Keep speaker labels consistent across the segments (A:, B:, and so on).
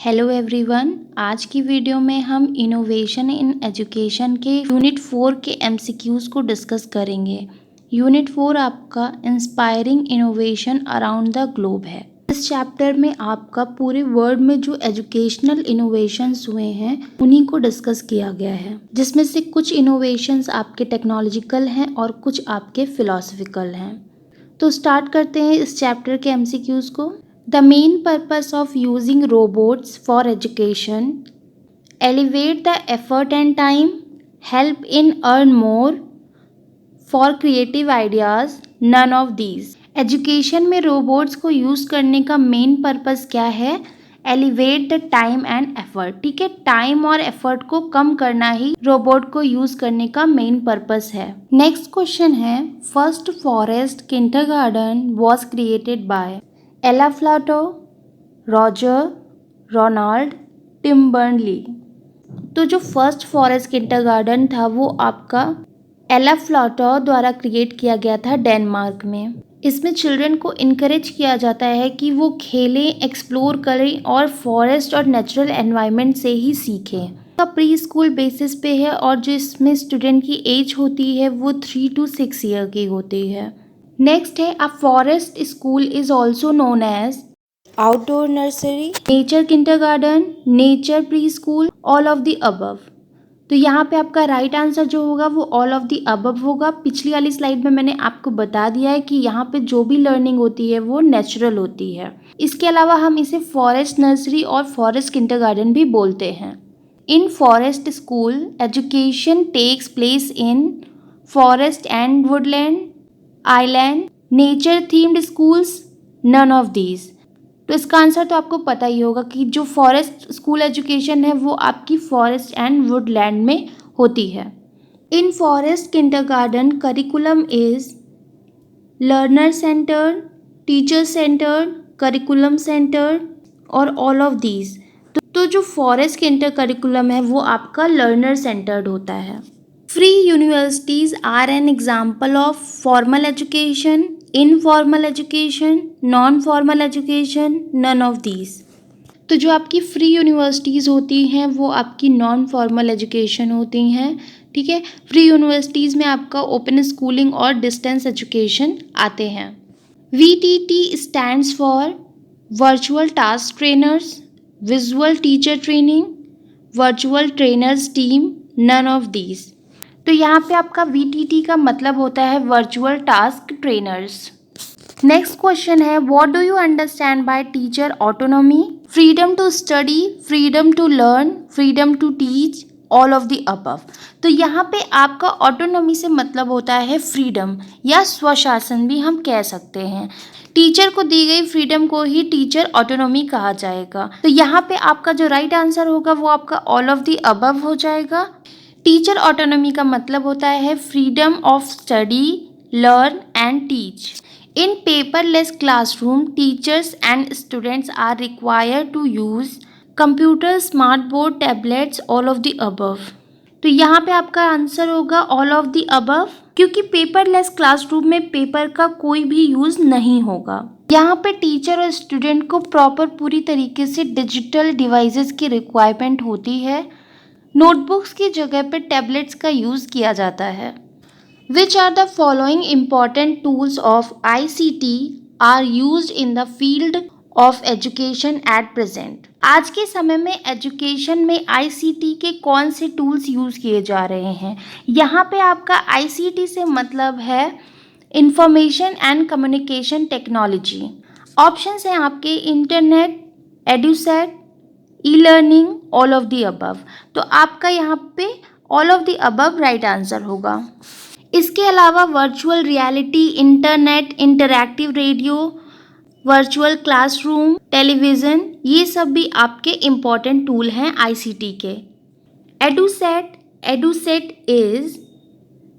A: Hello everyone, आज की video में हम इनोवेशन इन एजुकेशन के यूनिट 4 के एमसीक्यूज़ को डिस्कस करेंगे। यूनिट 4 आपका inspiring innovation around the globe है। इस चैप्टर में आपका पूरे वर्ल्ड में जो एजुकेशनल इनोवेशंस हुए हैं उन्हीं को डिस्कस किया गया है, जिसमें से कुछ इनोवेशंस आपके टेक्नोलॉजिकल हैं और कुछ आपके फिलोसफिकल हैं। तो स्टार्ट करते हैं इस चैप्टर के एमसीक्यूज़ को। The main purpose of using robots for education, elevate the effort and time, help in earn more, for creative ideas, none of these. Education में रोबोट्स को यूज़ करने का मेन पर्पस क्या है? Elevate the time and effort. ठीक है, time और effort को कम करना ही रोबोट को यूज़ करने का मेन पर्पस है। नेक्स्ट क्वेश्चन है, first forest kindergarten was created by एला फ्लाटो, रॉजर, रोनाल्ड, टिम बर्नली। तो जो फर्स्ट फॉरेस्ट किंडरगार्टन था वो आपका एला फ्लाटो द्वारा क्रिएट किया गया था डेनमार्क में। इसमें चिल्ड्रन को इनकरेज किया जाता है कि वो खेलें, एक्सप्लोर करें और फॉरेस्ट और नेचुरल एनवायरनमेंट से ही सीखें। का प्री स्कूल बेसिस पे है और जो इसमें स्टूडेंट की एज होती है वो 3 to 6 ईयर की होती है। नेक्स्ट है, a forest school is also known as outdoor nursery, nature kindergarten, nature preschool, all of the above. तो यहाँ पे आपका राइट आंसर जो होगा वो ऑल ऑफ द अबव होगा। पिछली वाली स्लाइड में मैंने आपको बता दिया है कि यहाँ पे जो भी लर्निंग होती है वो नेचुरल होती है। इसके अलावा हम इसे फॉरेस्ट नर्सरी और फॉरेस्ट किंडरगार्टन भी बोलते हैं। In forest school education takes place in forest and woodland, island, nature themed schools, none of these. तो इसका आंसर तो आपको पता ही होगा कि जो फॉरेस्ट स्कूल एजुकेशन है वो आपकी फॉरेस्ट एंड वुडलैंड में होती है। इन forest kindergarten curriculum is learner centred, teacher centred, curriculum centred और ऑल ऑफ दीज। तो जो फॉरेस्ट किंडर करिकुलम है वो आपका लर्नर सेंटर्ड होता है। Free universities are an example of formal education, informal education, non-formal education, none of these. तो जो आपकी फ्री यूनिवर्सिटीज़ होती हैं वो आपकी नॉन फॉर्मल एजुकेशन होती हैं। ठीक है, फ्री यूनिवर्सिटीज़ में आपका ओपन स्कूलिंग और डिस्टेंस एजुकेशन आते हैं। VTT stands for virtual task trainers, visual teacher training, virtual trainers team, none of these. तो यहाँ पे आपका VTT का मतलब होता है virtual task trainers. Next question है, what do you understand by teacher autonomy? Freedom to study, freedom to learn, freedom to teach, all of the above. तो यहाँ पे आपका ऑटोनॉमी से मतलब होता है फ्रीडम या स्वशासन भी हम कह सकते हैं। टीचर को दी गई फ्रीडम को ही टीचर ऑटोनॉमी कहा जाएगा। तो यहाँ पे आपका जो राइट आंसर होगा वो आपका ऑल ऑफ द अबव हो जाएगा। टीचर ऑटोनॉमी का मतलब होता है freedom of study, learn and teach. In paperless classroom teachers and students are required to use computer, smart board, tablets, all of the above. तो यहाँ पे आपका आंसर होगा ऑल ऑफ द अबव, क्योंकि पेपरलेस क्लासरूम में paper का कोई भी यूज नहीं होगा। यहाँ पे टीचर और स्टूडेंट को प्रॉपर पूरी तरीके से डिजिटल डिवाइसेस की रिक्वायरमेंट होती है। नोटबुक्स की जगह पे टैबलेट्स का यूज़ किया जाता है। Which are the following important tools of ICT are used in the field of education at present? आज के समय में एजुकेशन में ICT के कौन से टूल्स यूज़ किए जा रहे हैं? यहाँ पे आपका ICT से मतलब है information and communication technology. Options हैं आपके internet, Edusat, e-learning, all of the above. तो आपका यहाँ पे all of the above right answer होगा। इसके अलावा virtual reality, internet, interactive radio, virtual classroom, television, ये सब भी आपके इम्पॉर्टेंट टूल हैं ICT के। Edusat is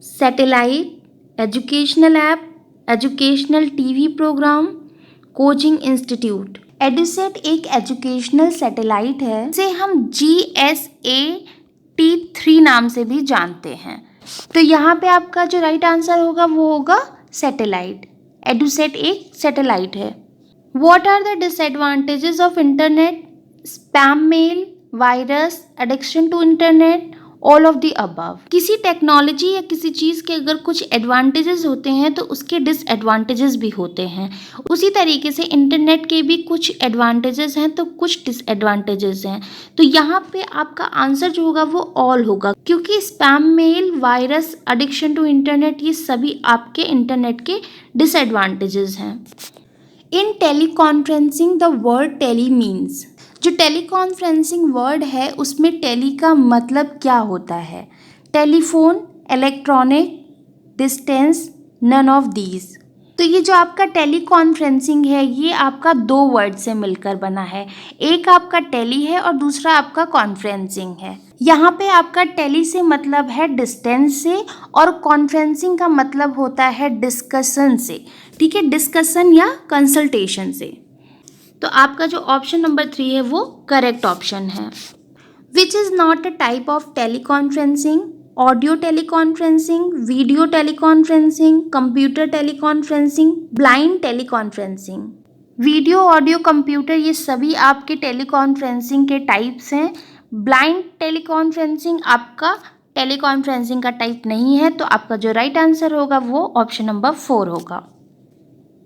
A: satellite, educational app, educational TV programme, coaching institute. Edusat एक एजुकेशनल सैटेलाइट है जिसे हम GSAT-3 नाम से भी जानते हैं। तो यहाँ पे आपका जो राइट आंसर होगा वो होगा सैटेलाइट। एडुसेट एक सैटेलाइट है। What are the disadvantages of internet? Spam mail, virus, addiction to internet, all of the above. किसी टेक्नोलॉजी या किसी चीज़ के अगर कुछ एडवांटेजेस होते हैं तो उसके डिसएडवांटेजेस भी होते हैं। उसी तरीके से इंटरनेट के भी कुछ एडवांटेजेस हैं तो कुछ डिसएडवांटेजेस हैं। तो यहाँ पे आपका आंसर जो होगा वो ऑल होगा, क्योंकि spam mail, virus, addiction to internet ये सभी आपके इंटरनेट के डिसएडवांटेजेस हैं। In teleconferencing the word tele means, जो टेलीकॉन्फ्रेंसिंग वर्ड है उसमें टेली का मतलब क्या होता है? Telephone, electronic, distance, none of these. तो ये जो आपका टेलीकॉन्फ्रेंसिंग है ये आपका दो वर्ड से मिलकर बना है। एक आपका टेली है और दूसरा आपका कॉन्फ्रेंसिंग है। यहाँ पे आपका टेली से मतलब है डिस्टेंस से और कॉन्फ्रेंसिंग का मतलब होता है डिस्कशन से। ठीक है, डिस्कशन या कंसल्टेशन से। तो आपका जो ऑप्शन नंबर 3 है वो करेक्ट ऑप्शन है। विच is not a type of teleconferencing? Audio teleconferencing, video teleconferencing, computer teleconferencing, blind teleconferencing. Video, audio, computer ये सभी आपके टेलीकॉन्फ्रेंसिंग के टाइप्स हैं। ब्लाइंड टेलीकॉन्फ्रेंसिंग आपका टेलीकॉन्फ्रेंसिंग का टाइप नहीं है, तो आपका जो राइट आंसर होगा वो ऑप्शन नंबर 4 होगा।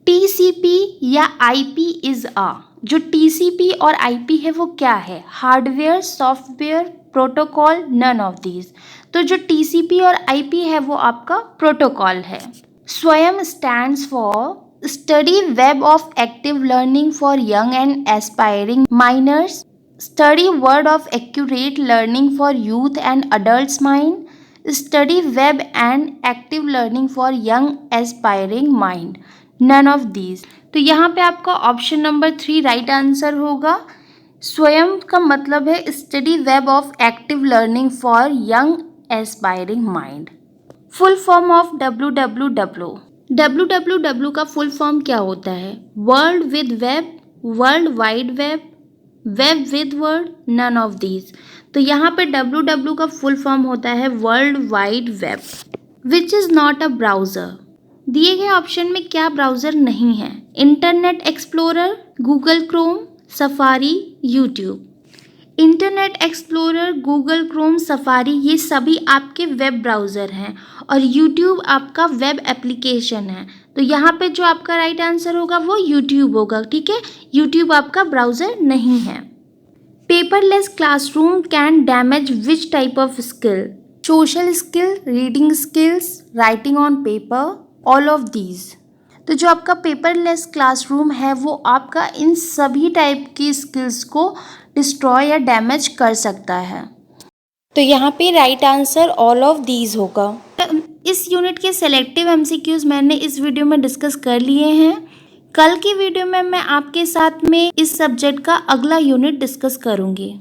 A: टीसीपी या आईपी इज अ, जो टीसीपी और आईपी है वो क्या है? Hardware, software, protocol, none of these. तो जो टीसीपी और आईपी है वो आपका प्रोटोकॉल है। Swayam stands for study web of active learning for young and aspiring minors, study word of accurate learning for youth and adults mind, study web and active learning for young aspiring mind, none of these. तो यहाँ पे आपका option number 3 right answer होगा। स्वयं का मतलब है study web of active learning for young aspiring mind. Full form of WWW। WWW का फुल फॉर्म क्या होता है? World with web, world wide web, web with word, none of these. तो यहाँ पे WW का फुल फॉर्म होता है world wide web. Which is not a browser. दिए गए ऑप्शन में क्या ब्राउज़र नहीं है? Internet explorer, Google Chrome, Safari, YouTube. Internet explorer, Google Chrome, safari ये सभी आपके वेब ब्राउज़र हैं और यूट्यूब आपका वेब एप्लीकेशन है। तो यहाँ पे जो आपका राइट आंसर होगा वो यूट्यूब होगा। ठीक है, यूट्यूब आपका ब्राउज़र नहीं है। Paperless classroom can damage which type of skill? Social skill, reading skills, writing on paper, all of these. तो जो आपका पेपरलेस क्लासरूम है वो आपका इन सभी टाइप की स्किल्स को डिस्ट्रॉय या डैमेज कर सकता है। तो यहाँ पे right answer all of these होगा। इस यूनिट के सेलेक्टिव एमसीक्यूज मैंने इस वीडियो में डिस्कस कर लिए हैं। कल की वीडियो में मैं आपके साथ में इस सब्जेक्ट का अगला यूनिट डिस्कस करूँगी।